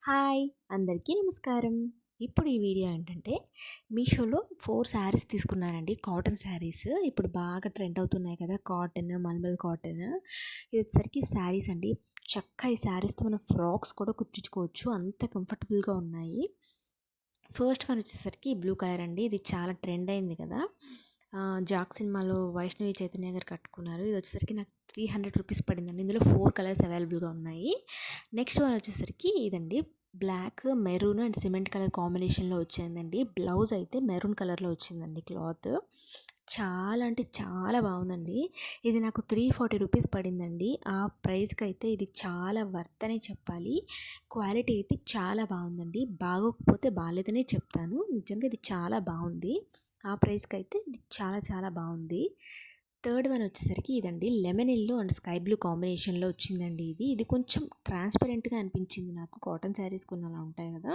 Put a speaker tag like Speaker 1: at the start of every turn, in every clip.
Speaker 1: Hi అందరికీ నమస్కారం. ఇప్పుడు ఈ వీడియో ఏంటంటే మీషోలో 4 శారీస్ తీసుకున్నానండి. కాటన్ శారీస్ ఇప్పుడు బాగా ట్రెండ్ అవుతున్నాయి కదా! Cotton, mulmul cotton. ఇది వచ్చేసరికి శారీస్ అండి. చక్కగా ఈ శారీస్‌తో మనం ఫ్రాక్స్ కూడా కుట్టించుకోవచ్చు. అంత కంఫర్టబుల్‌గా ఉన్నాయి. ఫస్ట్ వన్ వచ్చేసరికి బ్లూ కలర్ అండి. ఇది చాలా ట్రెండ్ అయింది కదా! జాక్ సినిమాలో వైష్ణవి చైతన్య గారు కట్టుకున్నారు. ఇది వచ్చేసరికి నాకు 300 రూపీస్ పడిందండి. ఇందులో 4 కలర్స్ అవైలబుల్‌గా ఉన్నాయి. నెక్స్ట్ వన్ వచ్చేసరికి ఇదండి. Black, maroon and cement colour కాంబినేషన్‌లో వచ్చిందండి. బ్లౌజ్ అయితే మెరూన్ కలర్‌లో వచ్చిందండి క్లాత్. చాలా అంటే చాలా బాగుందండి. ఇది నాకు 340 రూపీస్ పడిందండి. ఆ ప్రైస్‌కి అయితే ఇది చాలా వర్త్ అనే చెప్పాలి. క్వాలిటీ అయితే చాలా బాగుందండి. బాగోకపోతే బాలేదనే చెప్తాను. నిజంగా ఇది చాలా బాగుంది. ఆ ప్రైస్‌కి అయితే ఇది చాలా చాలా బాగుంది. థర్డ్ వన్ వచ్చేసరికి ఇదండి. Lemon yellow and sky blue కాంబినేషన్‌లో వచ్చిందండి ఇది. ఇది కొంచెం ట్రాన్స్‌పరెంట్‌గా అనిపించింది నాకు. కాటన్ శారీస్ కొన్ని అలా ఉంటాయి కదా!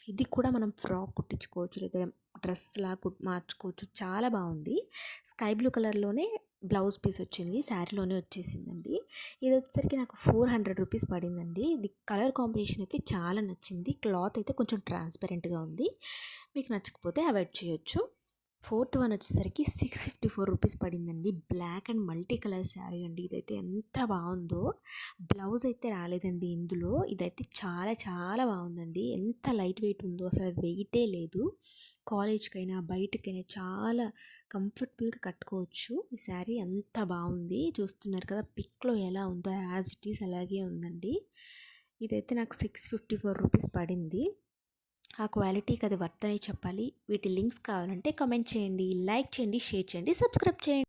Speaker 1: ఇది కూడా మనం ఫ్రాక్ కుట్టించుకోవచ్చు, లేదా డ్రెస్‌లా మార్చుకోవచ్చు. చాలా బాగుంది. స్కై బ్లూ కలర్‌లోనే బ్లౌజ్ పీస్ వచ్చింది. శారీలోనే వచ్చేసిందండి. ఇది వచ్చేసరికి నాకు 400 రూపీస్ పడిందండి. ఇది కలర్ కాంబినేషన్ అయితే చాలా నచ్చింది. క్లాత్ అయితే కొంచెం ట్రాన్స్‌పరెంట్‌గా ఉంది. మీకు నచ్చకపోతే అవాయిడ్ చేయొచ్చు. ఫోర్త్ వన్ వచ్చేసరికి 654 రూపీస్ పడిందండి. Black and multi colour saree అండి. ఇదైతే ఎంత బాగుందో. బ్లౌజ్ అయితే రాలేదండి ఇందులో. ఇదైతే చాలా చాలా బాగుందండి. ఎంత లైట్ వెయిట్ ఉందో, అసలు వెయిటే లేదు. కాలేజ్కైనా బయటకైనా చాలా కంఫర్టబుల్గా కట్టుకోవచ్చు. ఈ శారీ అంత బాగుంది. చూస్తున్నారు కదా పిక్లో ఎలా ఉందో యాజ్ ఇట్ ఈస్ అలాగే ఉందండి. ఇదైతే నాకు 654 రూపీస్ పడింది. ఆ క్వాలిటీకి అది వర్త్ అనే చెప్పాలి. వీటి లింక్స్ కావాలంటే కామెంట్ చేయండి, లైక్ చేయండి, షేర్ చేయండి, సబ్స్క్రైబ్ చేయండి.